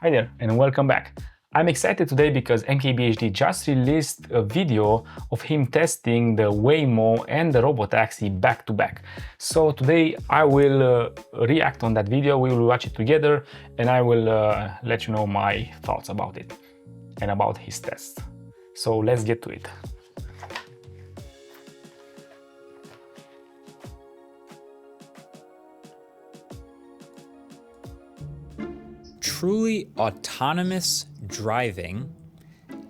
Hi there and welcome back. I'm excited today because MKBHD just released a video of him testing the Waymo and the Robotaxi back to back. So today I will react on that video, we will watch it together and I will let you know my thoughts about it and about his tests. So let's get to it. Truly autonomous driving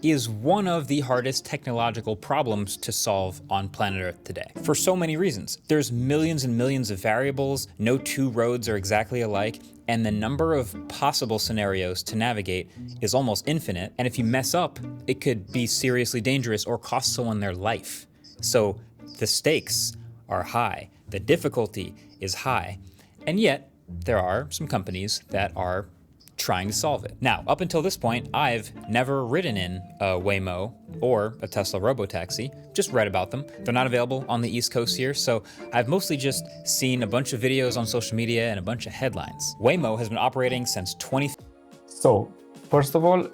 is one of the hardest technological problems to solve on planet Earth today. For so many reasons. There's millions and millions of variables, no two roads are exactly alike, and the number of possible scenarios to navigate is almost infinite, and if you mess up, it could be seriously dangerous or cost someone their life. So the stakes are high, the difficulty is high, and yet there are some companies that are trying to solve it. Now, up until this point, I've never ridden in a Waymo or a Tesla Robotaxi, just read about them. They're not available on the East Coast here, so I've mostly just seen a bunch of videos on social media and a bunch of headlines. Waymo has been operating since 20... So, first of all,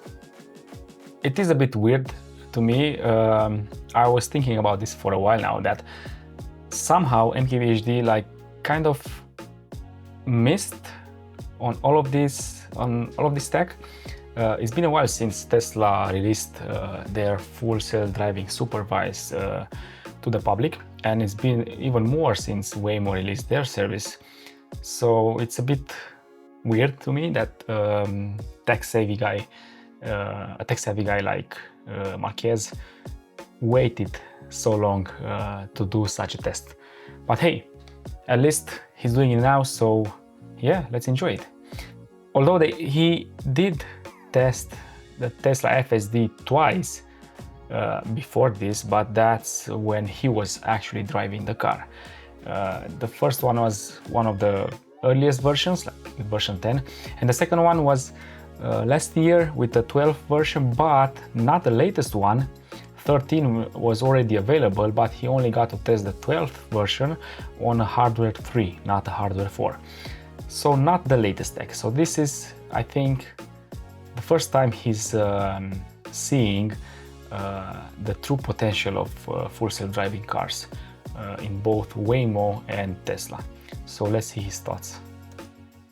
it is a bit weird to me. I was thinking about this for a while now, that somehow MKBHD kind of missed on all of this tech. It's been a while since Tesla released their full self-driving supervised to the public, and it's been even more since Waymo released their service. So it's a bit weird to me that a tech-savvy guy like Marques waited so long to do such a test. But hey, at least he's doing it now, so yeah, let's enjoy it. Although he did test the Tesla FSD twice before this, but that's when he was actually driving the car. The first one was one of the earliest versions, like version 10, and the second one was last year with the 12th version, but not the latest one. 13 was already available, but he only got to test the 12th version on a hardware 3, not a hardware 4. So not the latest tech. So this is, I think, the first time he's seeing the true potential of full self-driving cars in both Waymo and Tesla. So let's see his thoughts.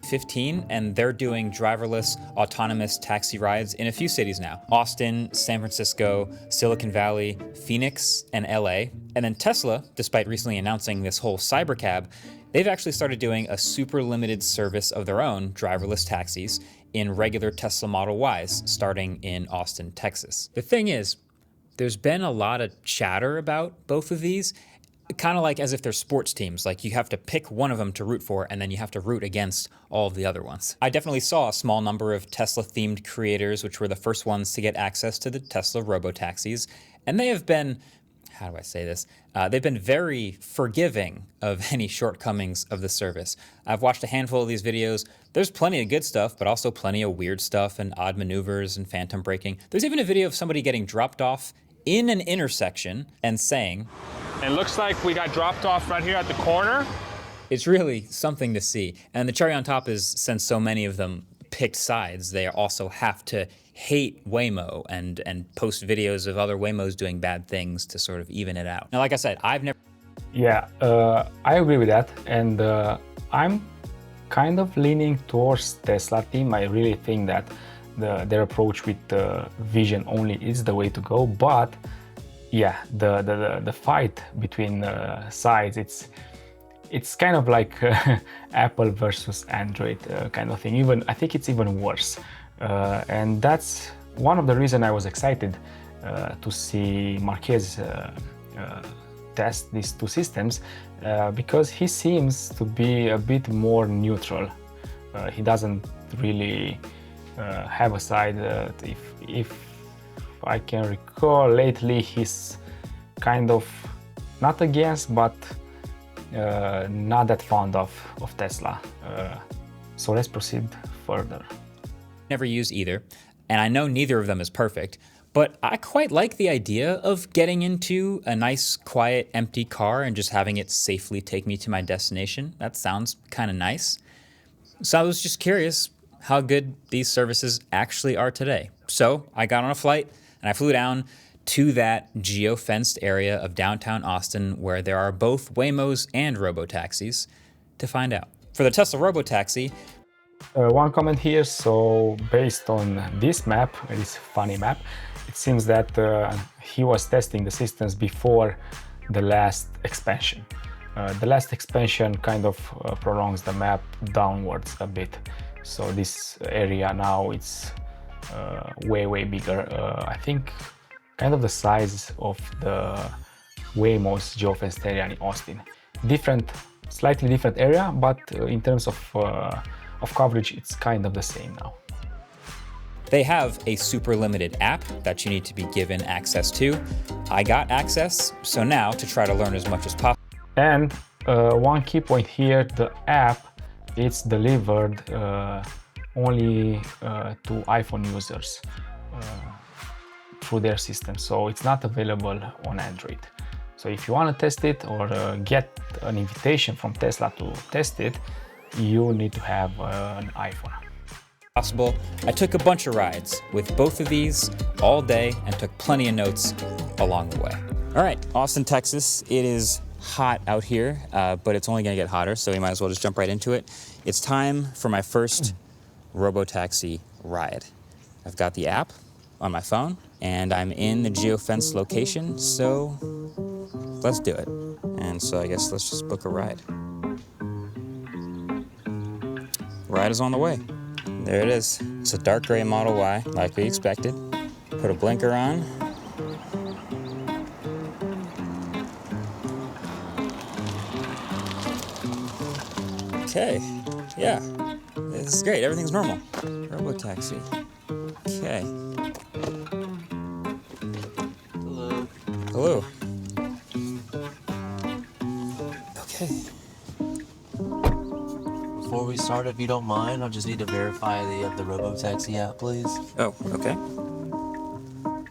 15, and they're doing driverless autonomous taxi rides in a few cities now. Austin, San Francisco, Silicon Valley, Phoenix, and LA. And then Tesla, despite recently announcing this whole cybercab, they've actually started doing a super limited service of their own driverless taxis in regular Tesla Model Ys, starting in Austin, Texas. The thing is, there's been a lot of chatter about both of these, kind of like as if they're sports teams, like you have to pick one of them to root for and then you have to root against all of the other ones. I definitely saw a small number of Tesla-themed creators, which were the first ones to get access to the Tesla Robotaxis, and they have been, how do I say this? They've been very forgiving of any shortcomings of the service. I've watched a handful of these videos. There's plenty of good stuff, but also plenty of weird stuff and odd maneuvers and phantom braking. There's even a video of somebody getting dropped off in an intersection and saying, "It looks like we got dropped off right here at the corner." It's really something to see. And the cherry on top is, since so many of them picked sides, they also have to hate Waymo and post videos of other Waymos doing bad things to sort of even it out. Now, like I said, I've never... Yeah, I agree with that, and I'm kind of leaning towards Tesla team. I really think that their approach with vision only is the way to go, but yeah, the fight between sides, it's kind of like Apple versus Android kind of thing. Even I think it's even worse. And that's one of the reasons I was excited to see Marques test these two systems, because he seems to be a bit more neutral. He doesn't really have a side. If I can recall, lately he's kind of not against, but not that fond of Tesla. So let's proceed further. Never used either, and I know neither of them is perfect, but I quite like the idea of getting into a nice, quiet, empty car and just having it safely take me to my destination. That sounds kind of nice. So I was just curious how good these services actually are today. So I got on a flight and I flew down to that geo-fenced area of downtown Austin where there are both Waymos and Robotaxis to find out. For the Tesla Robotaxi, one comment here, so based on this map, this funny map, it seems that he was testing the systems before the last expansion. The last expansion kind of prolongs the map downwards a bit. So this area now it's way bigger. I think kind of the size of the Waymo's geofenced area in Austin. Slightly different area, but in terms of coverage, it's kind of the same now. they have a super limited app that you need to be given access to. I got access, so now to try to learn as much as possible. And one key point here, the app, it's delivered only to iPhone users through their system, so it's not available on Android. So if you want to test it or get an invitation from Tesla to test it, you need to have an iPhone. I took a bunch of rides with both of these all day and took plenty of notes along the way. All right, Austin, Texas. It is hot out here, but it's only gonna get hotter, so we might as well just jump right into it. It's time for my first Robotaxi ride. I've got the app on my phone, and I'm in the geofence location, so let's do it. And so I guess let's just book a ride. Ride is on the way. There it is. It's a dark gray Model Y, like we expected. Put a blinker on. Okay, yeah, this is great. Everything's normal. Robotaxi. Okay. Hello. Hello. Okay. Before we start, if you don't mind, I'll just need to verify the Robotaxi app, please. Oh, okay.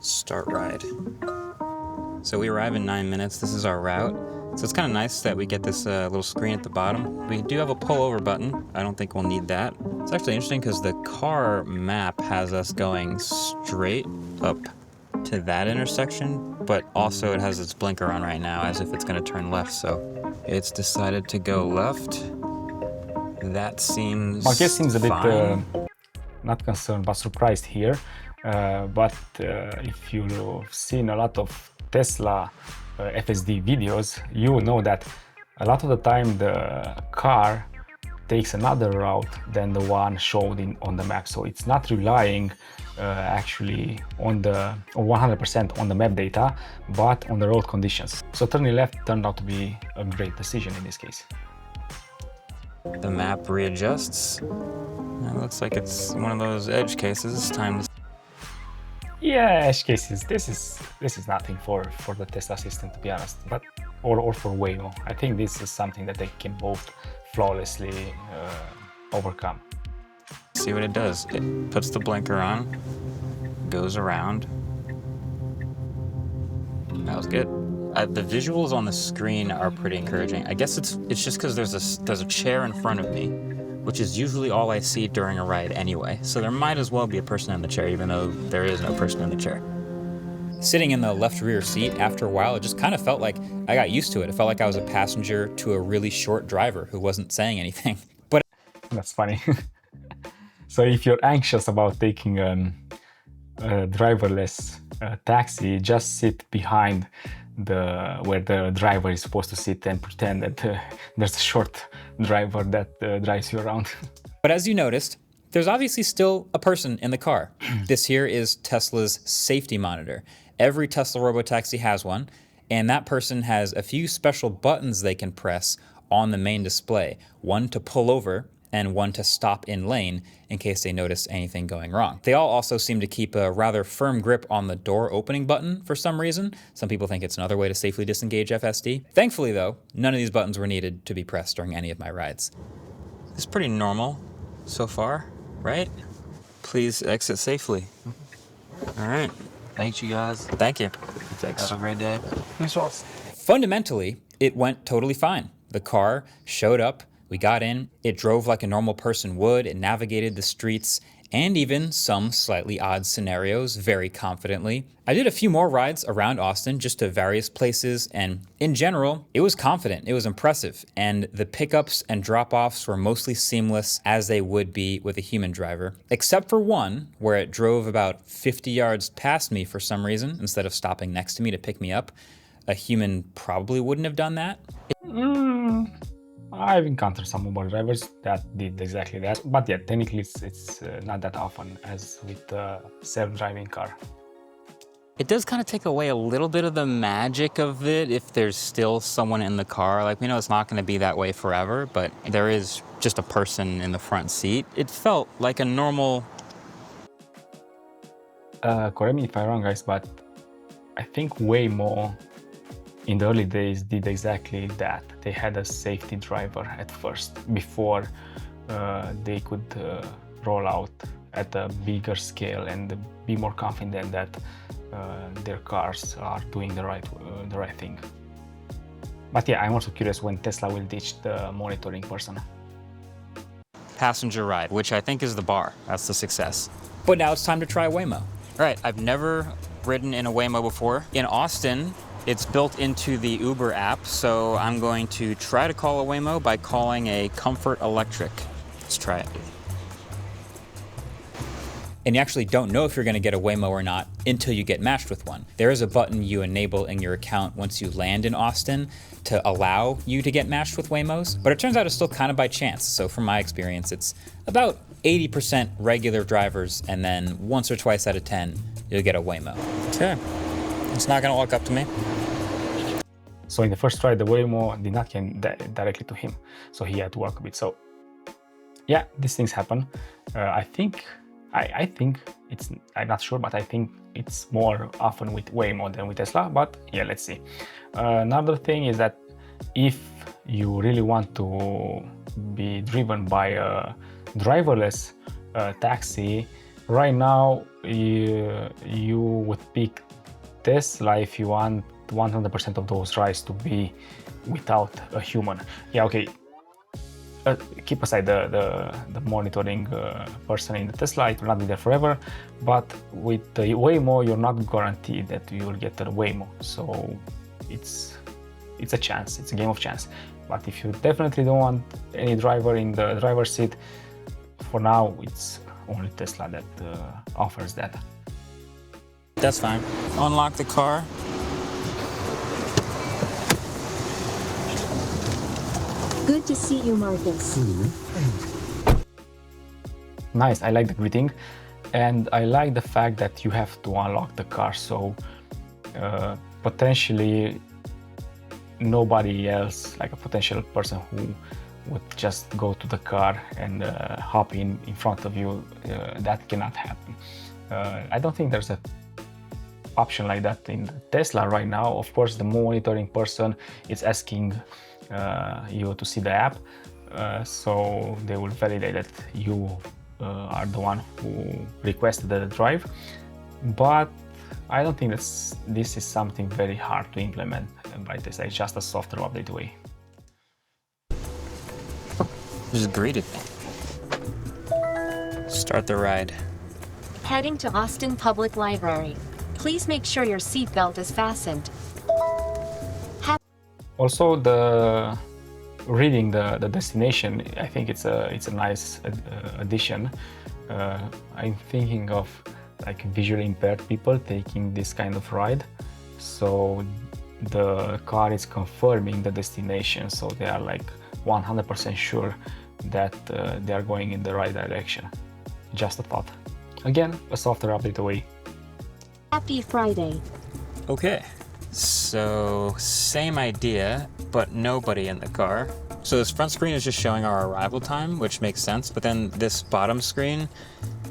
Start ride. So we arrive in 9 minutes. This is our route. So it's kind of nice that we get this little screen at the bottom. We do have a pull-over button. I don't think we'll need that. It's actually interesting because the car map has us going straight up to that intersection, but also it has its blinker on right now as if it's going to turn left. So it's decided to go left. That seems Marques seems a bit fine. not concerned but surprised here, but if you've seen a lot of Tesla FSD videos, you know that a lot of the time the car takes another route than the one showed on the map, so it's not relying actually on 100% on the map data, but on the road conditions. So turning left turned out to be a great decision in this case. The map readjusts. It looks like it's one of those edge cases. Time to... Yeah, edge cases. This is nothing for the Tesla system, to be honest, but or for Waymo. I think this is something that they can both flawlessly overcome. See what it does. It puts the blinker on, goes around. That was good. The visuals on the screen are pretty encouraging. I guess it's just because there's a chair in front of me, which is usually all I see during a ride anyway. So there might as well be a person in the chair, even though there is no person in the chair. Sitting in the left rear seat, after a while, it just kind of felt like I got used to it. It felt like I was a passenger to a really short driver who wasn't saying anything. But that's funny. So if you're anxious about taking a driverless taxi, just sit behind where the driver is supposed to sit and pretend that there's a short driver that drives you around. But as you noticed, there's obviously still a person in the car. This here is Tesla's safety monitor. Every Tesla Robotaxi has one, and that person has a few special buttons they can press on the main display. One to pull over and one to stop in lane in case they notice anything going wrong. They all also seem to keep a rather firm grip on the door opening button for some reason. Some people think it's another way to safely disengage FSD. Thankfully though, none of these buttons were needed to be pressed during any of my rides. It's pretty normal so far, right? Please exit safely. All right. Thanks, you guys. Thank you. Have a great day. Fundamentally, it went totally fine. The car showed up We got in, it drove like a normal person would, it navigated the streets, and even some slightly odd scenarios very confidently. I did a few more rides around Austin, just to various places, and in general, it was confident, it was impressive, and the pickups and drop-offs were mostly seamless as they would be with a human driver, except for one where it drove about 50 yards past me for some reason, instead of stopping next to me to pick me up. A human probably wouldn't have done that. I've encountered some Uber drivers that did exactly that, but yeah, technically it's not that often as with a self-driving car. It does kind of take away a little bit of the magic of it if there's still someone in the car. Like, we know it's not going to be that way forever, but there is just a person in the front seat. It felt like a normal... Correct me if I'm wrong, guys, but I think Waymo in the early days did exactly that. They had a safety driver at first before they could roll out at a bigger scale and be more confident that their cars are doing the right thing. But yeah, I'm also curious when Tesla will ditch the monitoring person. passenger ride, which I think is the bar. That's the success. But now it's time to try Waymo. All right, I've never ridden in a Waymo before. In Austin, it's built into the Uber app, so I'm going to try to call a Waymo by calling a Comfort Electric. Let's try it. And you actually don't know if you're going to get a Waymo or not until you get matched with one. There is a button you enable in your account once you land in Austin to allow you to get matched with Waymos, but it turns out it's still kind of by chance. So from my experience, it's about 80% regular drivers, and then once or twice out of 10, you'll get a Waymo. Okay, it's not gonna walk up to me. So in the first try, the Waymo did not come directly to him, so he had to walk a bit. So yeah, these things happen. I think it's, I'm not sure, but I think it's more often with Waymo than with Tesla, but yeah, let's see. Another thing is that if you really want to be driven by a driverless taxi, right now you would pick Tesla if you want 100% of those rides to be without a human. Yeah, okay. Keep aside the monitoring person in the Tesla, it will not be there forever, but with the Waymo, you're not guaranteed that you will get a Waymo, so it's a chance, it's a game of chance. But if you definitely don't want any driver in the driver's seat, for now, it's only Tesla that offers that. That's fine. Unlock the car. Good to see you, Marques. Nice, I like the greeting, and I like the fact that you have to unlock the car, so potentially nobody else, like a potential person who would just go to the car and hop in front of you, that cannot happen. I don't think there's an option like that in Tesla right now. Of course, the monitoring person is asking you to see the app, so they will validate that you are the one who requested the drive, but I don't think this is something very hard to implement by Tesla. It's just a software update away. Just greeted me. Start the ride. Heading to Austin Public Library. Please make sure your seatbelt is fastened. Also, the reading the destination, I think it's a nice addition. I'm thinking of like visually impaired people taking this kind of ride, so the car is confirming the destination, so they are like 100% sure that they are going in the right direction. Just a thought. Again, a software update away. Happy Friday. Okay, so same idea, but nobody in the car. So this front screen is just showing our arrival time, which makes sense, but then this bottom screen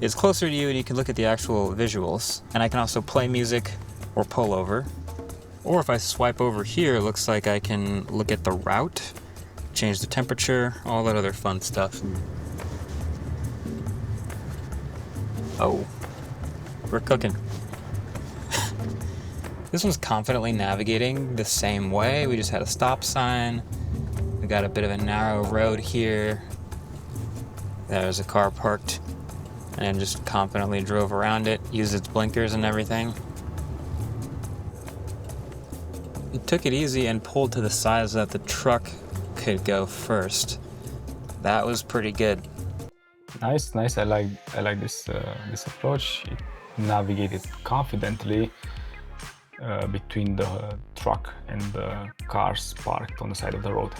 is closer to you and you can look at the actual visuals. And I can also play music or pull over. Or if I swipe over here, it looks like I can look at the route, change the temperature, all that other fun stuff. Oh, we're cooking. This one's confidently navigating the same way. We just had a stop sign. We got a bit of a narrow road here. There's a car parked, and just confidently drove around it, used its blinkers and everything. It took it easy and pulled to the side so that the truck could go first. That was pretty good. Nice, nice. I like this this approach. It navigated confidently between the truck and the cars parked on the side of the road.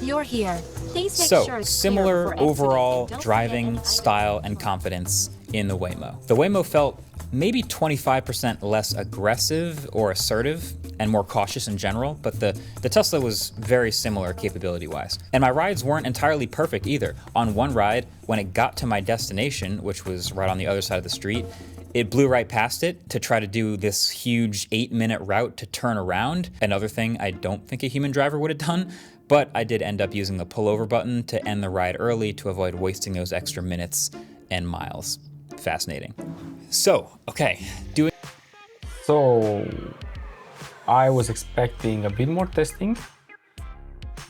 You're here. Please make So, sure it's similar clear before overall exiting and don't driving forget to style and confidence in the Waymo. The Waymo felt maybe 25% less aggressive or assertive and more cautious in general, but the Tesla was very similar capability-wise. And my rides weren't entirely perfect either. On one ride, when it got to my destination, which was right on the other side of the street, it blew right past it to try to do this huge 8-minute route to turn around. Another thing I don't think a human driver would have done, but I did end up using the pullover button to end the ride early to avoid wasting those extra minutes and miles. Fascinating. So, okay, So I was expecting a bit more testing,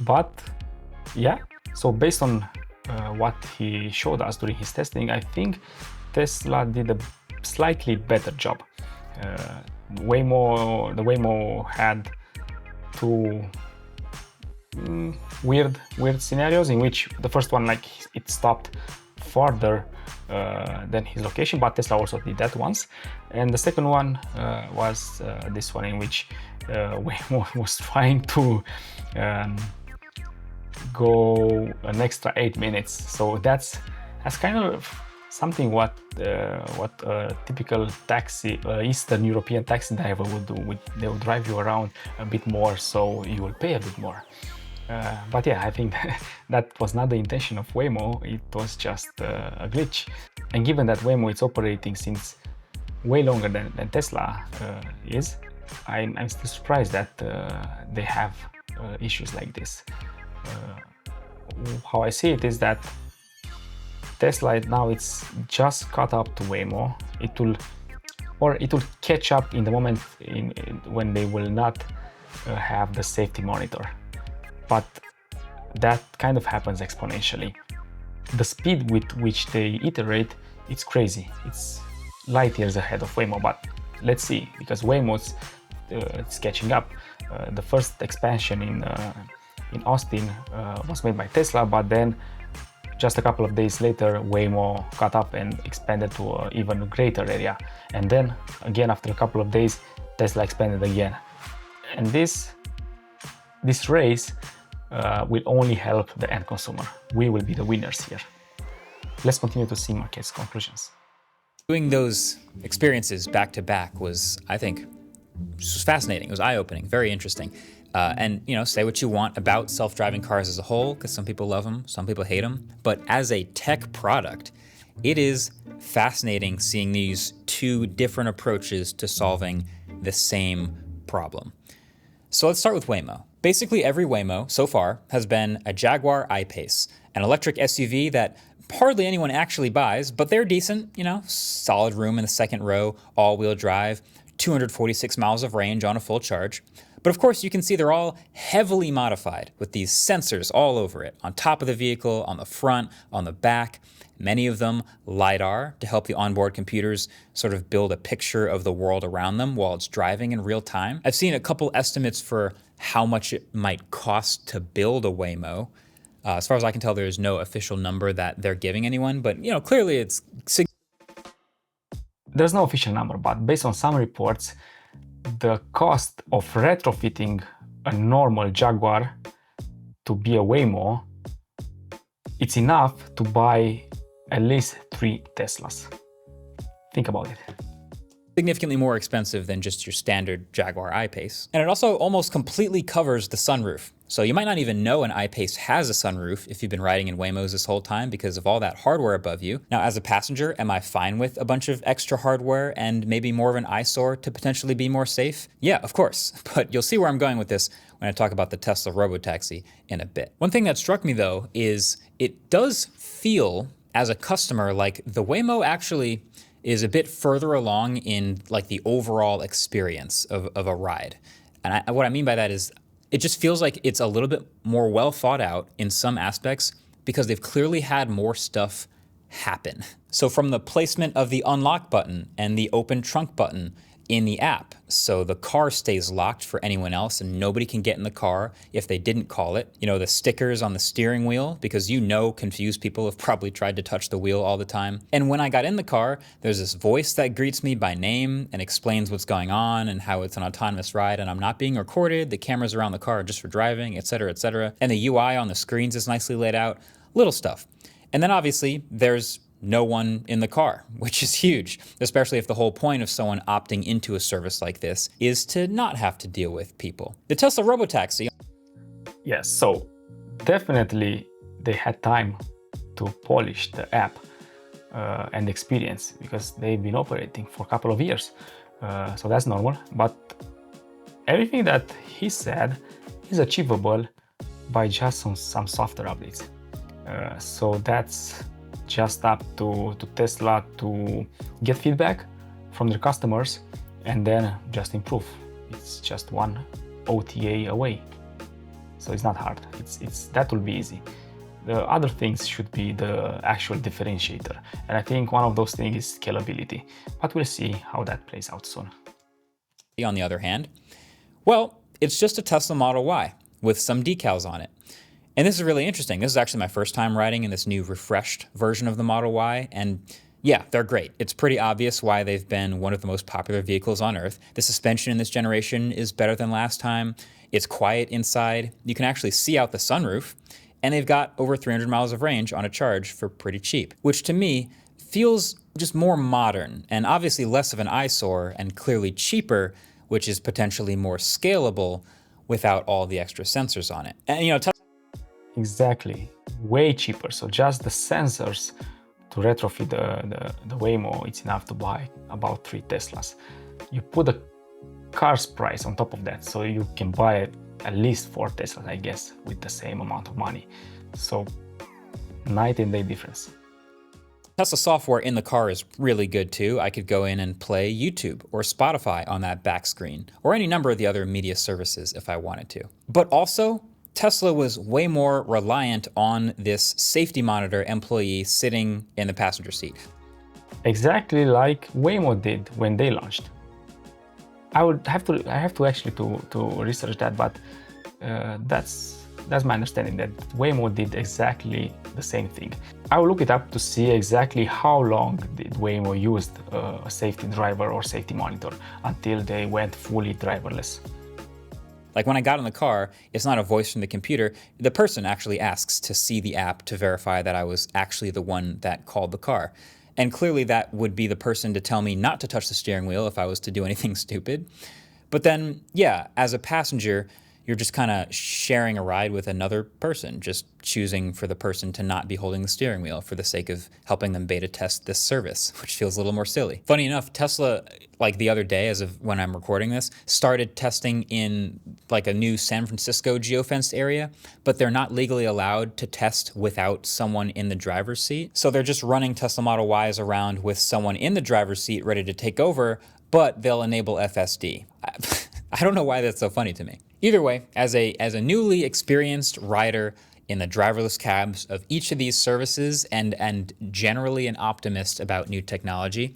but yeah. So based on what he showed us during his testing, I think Tesla did a slightly better job. The Waymo had two weird scenarios in which the first one, like, it stopped farther than his location, but Tesla also did that once. And the second one was this one in which Waymo was trying to go an extra 8 minutes. So that's kind of something what a typical taxi, Eastern European taxi driver would do. They will drive you around a bit more, so you will pay a bit more. But yeah, I think that was not the intention of Waymo. It was just a glitch. And given that Waymo is operating since way longer than Tesla is, I'm still surprised that they have issues like this. How I see it is that Tesla now it's just caught up to Waymo. It will catch up in the moment when they will not have the safety monitor. But that kind of happens exponentially. The speed with which they iterate, it's crazy. It's light years ahead of Waymo, but let's see, because Waymo's it's catching up. The first expansion in Austin was made by Tesla, but then just a couple of days later, Waymo caught up and expanded to an even greater area. And then again, after a couple of days, Tesla expanded again. And this race will only help the end consumer. We will be the winners here. Let's continue to see Marques' conclusions. doing those experiences back to back was, I think, just fascinating. It was eye-opening, very interesting. And, you know, say what you want about self-driving cars as a whole, because some people love them, some people hate them. But as a tech product, it is fascinating seeing these two different approaches to solving the same problem. So let's start with Waymo. Basically, every Waymo so far has been a Jaguar I-Pace, an electric SUV that hardly anyone actually buys, but they're decent, you know, solid room in the second row, all-wheel drive, 246 miles of range on a full charge. But of course, you can see they're all heavily modified with these sensors all over it, on top of the vehicle, on the front, on the back. Many of them LiDAR to help the onboard computers sort of build a picture of the world around them while it's driving in real time. I've seen a couple estimates for how much it might cost to build a Waymo. As far as I can tell, there's no official number that they're giving anyone, but you know, clearly it's There's no official number, but based on some reports, the cost of retrofitting a normal Jaguar to be a Waymo, it's enough to buy at least 3 Teslas. Think about it. significantly more expensive than just your standard Jaguar I-Pace. And it also almost completely covers the sunroof. So you might not even know an I-Pace has a sunroof if you've been riding in Waymos this whole time because of all that hardware above you. Now, as a passenger, am I fine with a bunch of extra hardware and maybe more of an eyesore to potentially be more safe? Yeah, of course. But you'll see where I'm going with this when I talk about the Tesla Robotaxi in a bit. One thing that struck me though is it does feel as a customer like the Waymo actually is a bit further along in like the overall experience of a ride. And what I mean by that is it just feels like it's a little bit more well thought out in some aspects because they've clearly had more stuff happen. So from the placement of the unlock button and the open trunk button in the app, so the car stays locked for anyone else and nobody can get in the car if they didn't call it. You know, the stickers on the steering wheel, because confused people have probably tried to touch the wheel all the time. And when I got in the car, there's this voice that greets me by name and explains what's going on and how it's an autonomous ride and I'm not being recorded. The cameras around the car are just for driving, etc., etc. And the UI on the screens is nicely laid out. Little stuff. And then obviously there's no one in the car, which is huge, especially if the whole point of someone opting into a service like this is to not have to deal with people. The Tesla Robotaxi. Yes, so definitely they had time to polish the app and experience because they've been operating for a couple of years. So that's normal, but everything that he said is achievable by just some software updates. So that's just up to Tesla to get feedback from their customers and then just improve. It's just one OTA away. So it's not hard. That will be easy. The other things should be the actual differentiator. And I think one of those things is scalability, but we'll see how that plays out soon. On the other hand, well, it's just a Tesla Model Y with some decals on it. And this is really interesting. This is actually my first time riding in this new refreshed version of the Model Y. And yeah, they're great. It's pretty obvious why they've been one of the most popular vehicles on Earth. The suspension in this generation is better than last time. It's quiet inside. You can actually see out the sunroof. And they've got over 300 miles of range on a charge for pretty cheap, which to me feels just more modern and obviously less of an eyesore and clearly cheaper, which is potentially more scalable without all the extra sensors on it. And you know, Exactly, way cheaper. So just the sensors to retrofit the Waymo, it's enough to buy about 3 Teslas. You put the car's price on top of that, so you can buy at least 4 Teslas, I guess, with the same amount of money. So night and day difference. Tesla software in the car is really good too. I could go in and play YouTube or Spotify on that back screen, or any number of the other media services if I wanted to. But also, Tesla was way more reliant on this safety monitor employee sitting in the passenger seat. Exactly like Waymo did when they launched. I have to actually research that, but that's my understanding that Waymo did exactly the same thing. I will look it up to see exactly how long did Waymo used a safety driver or safety monitor until they went fully driverless. Like when I got in the car, it's not a voice from the computer. The person actually asks to see the app to verify that I was actually the one that called the car. And clearly that would be the person to tell me not to touch the steering wheel if I was to do anything stupid. But then, yeah, as a passenger, you're just kind of sharing a ride with another person, just choosing for the person to not be holding the steering wheel for the sake of helping them beta test this service, which feels a little more silly. Funny enough, Tesla, like the other day, as of when I'm recording this, started testing in like a new San Francisco geofenced area, but they're not legally allowed to test without someone in the driver's seat. So they're just running Tesla Model Ys around with someone in the driver's seat ready to take over, but they'll enable FSD. I don't know why that's so funny to me. Either way, as a newly experienced rider in the driverless cabs of each of these services and generally an optimist about new technology,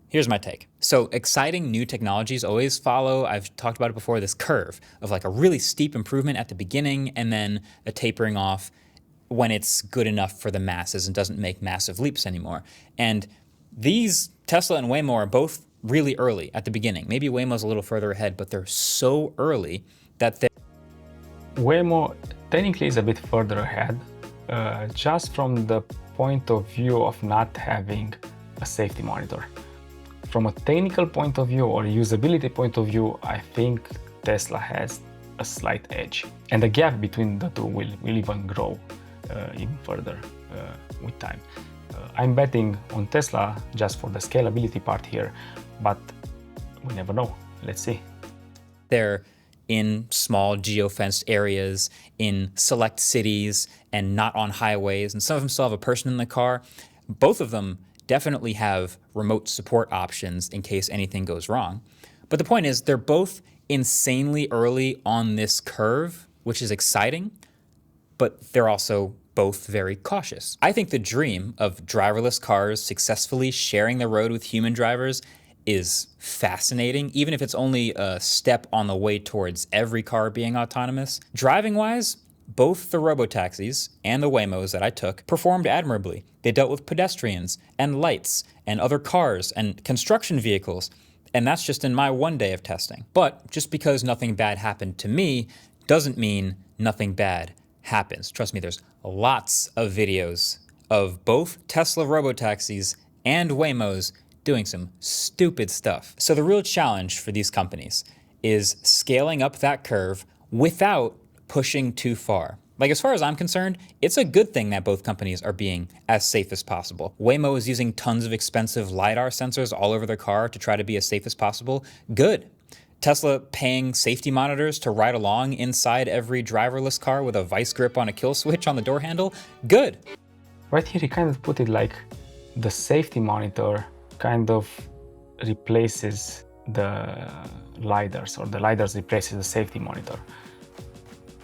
here's my take. So exciting new technologies always follow, I've talked about it before, this curve of like a really steep improvement at the beginning and then a tapering off when it's good enough for the masses and doesn't make massive leaps anymore. And these Tesla and Waymo are both really early at the beginning. Maybe Waymo's a little further ahead, but they're so early that Waymo technically is a bit further ahead, just from the point of view of not having a safety monitor. From a technical point of view or usability point of view, I think Tesla has a slight edge. And the gap between the two will even grow even further with time. I'm betting on Tesla just for the scalability part here, but we never know. Let's see. They're in small geofenced areas, in select cities, and not on highways, and some of them still have a person in the car. Both of them definitely have remote support options in case anything goes wrong. But the point is, they're both insanely early on this curve, which is exciting, but they're also both very cautious. I think the dream of driverless cars successfully sharing the road with human drivers is fascinating, even if it's only a step on the way towards every car being autonomous. Driving-wise, both the Robotaxis and the Waymos that I took performed admirably. They dealt with pedestrians and lights and other cars and construction vehicles, and that's just in my one day of testing. But just because nothing bad happened to me doesn't mean nothing bad happens. Trust me, there's lots of videos of both Tesla Robotaxis and Waymos doing some stupid stuff. So the real challenge for these companies is scaling up that curve without pushing too far. Like, as far as I'm concerned, it's a good thing that both companies are being as safe as possible. Waymo is using tons of expensive LiDAR sensors all over their car to try to be as safe as possible. Good. Tesla paying safety monitors to ride along inside every driverless car with a vice grip on a kill switch on the door handle. Good. Right here, he kind of put it like the safety monitor kind of replaces the LiDARs, or the LiDARs replaces the safety monitor.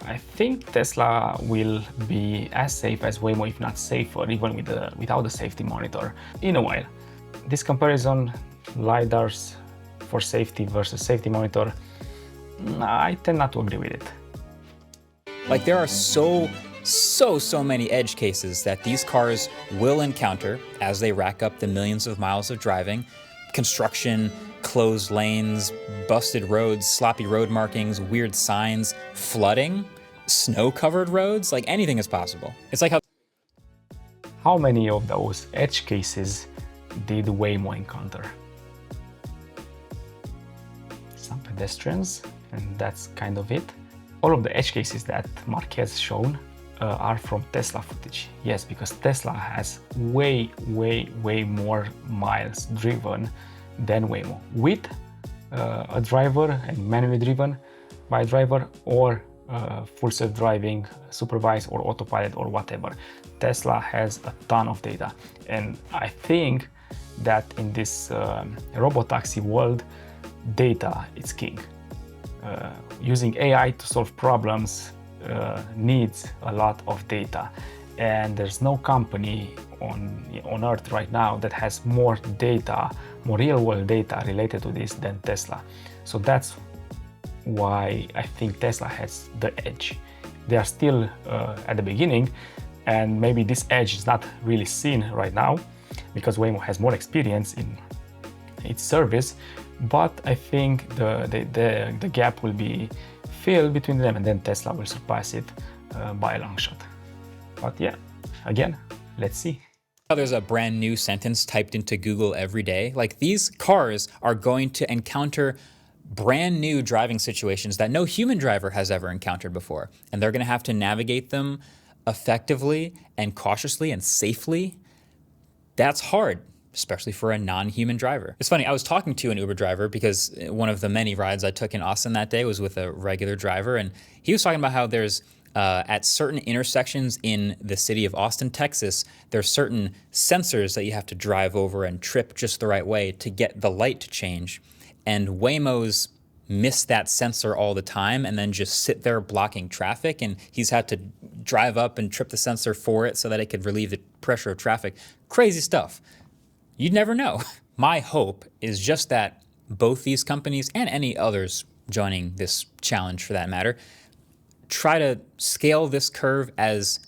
I think Tesla will be as safe as Waymo, if not safer, even without the safety monitor in a while. This comparison, LiDARs for safety versus safety monitor, I tend not to agree with it. Like, there are so many edge cases that these cars will encounter as they rack up the millions of miles of driving. Construction, closed lanes, busted roads, sloppy road markings, weird signs, flooding, snow-covered roads, like anything is possible. It's like how many of those edge cases did Waymo encounter? Some pedestrians, and that's kind of it. All of the edge cases that Marques shown are from Tesla footage. Yes, because Tesla has way more miles driven than Waymo, with a driver and manually driven by a driver, or full self-driving, supervised or autopilot or whatever. Tesla has a ton of data, and I think that in this robotaxi world, data is king. Using AI to solve problems needs a lot of data, and there's no company on earth right now that has more data, more real-world data related to this than Tesla. So that's why I think Tesla has the edge. They are still at the beginning, and maybe this edge is not really seen right now because Waymo has more experience in its service, but I think the gap will be filled between them, and then Tesla will surpass it by a long shot. But yeah, again, let's see. There's a brand new sentence typed into Google every day. Like, these cars are going to encounter brand new driving situations that no human driver has ever encountered before, and they're going to have to navigate them effectively and cautiously and safely. That's hard, especially for a non-human driver. It's funny, I was talking to an Uber driver because one of the many rides I took in Austin that day was with a regular driver, and he was talking about how there's at certain intersections in the city of Austin, Texas, there's certain sensors that you have to drive over and trip just the right way to get the light to change. And Waymos miss that sensor all the time and then just sit there blocking traffic, and he's had to drive up and trip the sensor for it so that it could relieve the pressure of traffic. Crazy stuff. You'd never know. My hope is just that both these companies, and any others joining this challenge for that matter, try to scale this curve as,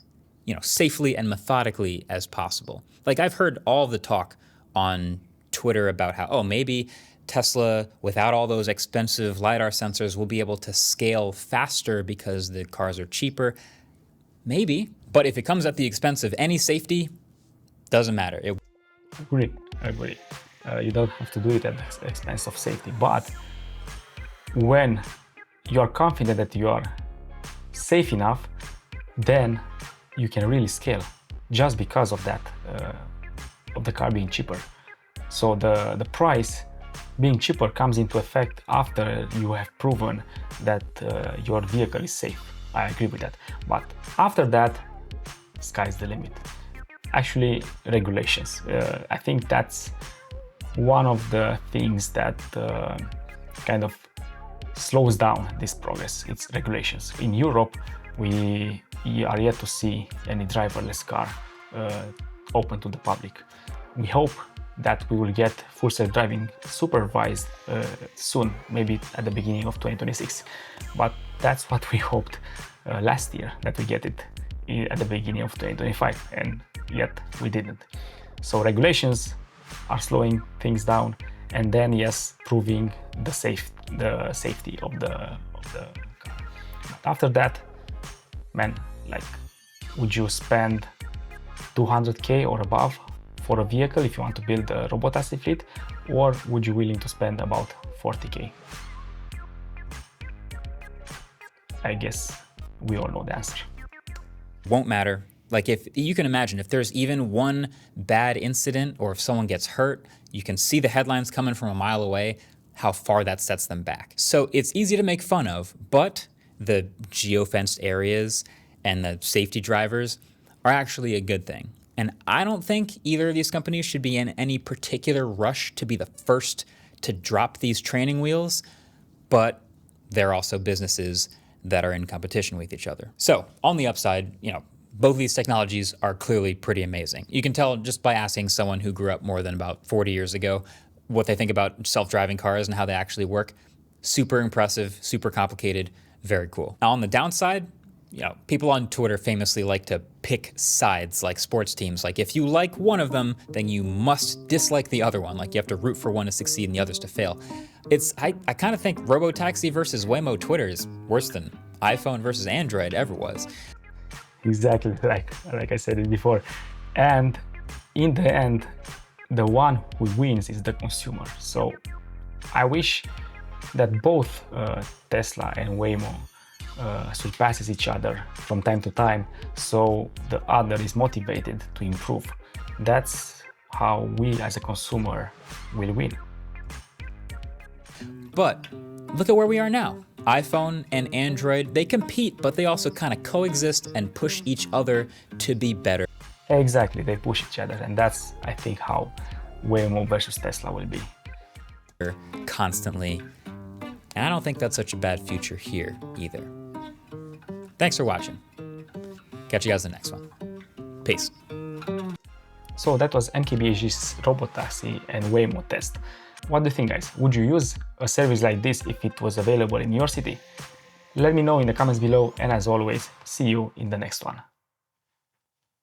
safely and methodically as possible. Like, I've heard all the talk on Twitter about how, maybe Tesla, without all those expensive LiDAR sensors, will be able to scale faster because the cars are cheaper. Maybe, but if it comes at the expense of any safety, doesn't matter. Agree. You don't have to do it at the expense of safety, but when you are confident that you are safe enough, then you can really scale, just because of that, of the car being cheaper. So the price being cheaper comes into effect after you have proven that your vehicle is safe. I agree with that. But after that, sky's the limit. Actually, regulations. I think that's one of the things that kind of slows down this progress. It's regulations. In Europe, we are yet to see any driverless car open to the public. We hope that we will get full self-driving supervised soon, maybe at the beginning of 2026. But that's what we hoped last year, that we get it at the beginning of 2025, and yet we didn't. So regulations are slowing things down, and then yes, proving the safety of the car. But after that, man, like, would you spend 200K or above for a vehicle if you want to build a robotaxi fleet, or would you willing to spend about 40K? I guess we all know the answer. Won't matter. Like, if you can imagine, if there's even one bad incident or if someone gets hurt, you can see the headlines coming from a mile away, how far that sets them back. So it's easy to make fun of, but the geofenced areas and the safety drivers are actually a good thing. And I don't think either of these companies should be in any particular rush to be the first to drop these training wheels, but they're also businesses that are in competition with each other. So on the upside, both of these technologies are clearly pretty amazing. You can tell just by asking someone who grew up more than about 40 years ago what they think about self-driving cars and how they actually work. Super impressive, super complicated, very cool. Now on the downside, people on Twitter famously like to pick sides like sports teams. Like, if you like one of them, then you must dislike the other one. Like, you have to root for one to succeed and the others to fail. I kind of think Robotaxi versus Waymo Twitter is worse than iPhone versus Android ever was. Exactly, like I said it before. And in the end, the one who wins is the consumer. So I wish that both Tesla and Waymo surpasses each other from time to time, so the other is motivated to improve. That's how we as a consumer will win. But look at where we are now. iPhone and Android, they compete, but they also kind of coexist and push each other to be better. Exactly, they push each other, and that's, I think, how Waymo versus Tesla will be. Constantly. And I don't think that's such a bad future here either. Thanks for watching. Catch you guys in the next one. Peace. So that was MKBHD's Robotaxi and Waymo test. What do you think, guys? Would you use a service like this if it was available in your city? Let me know in the comments below, and as always, see you in the next one.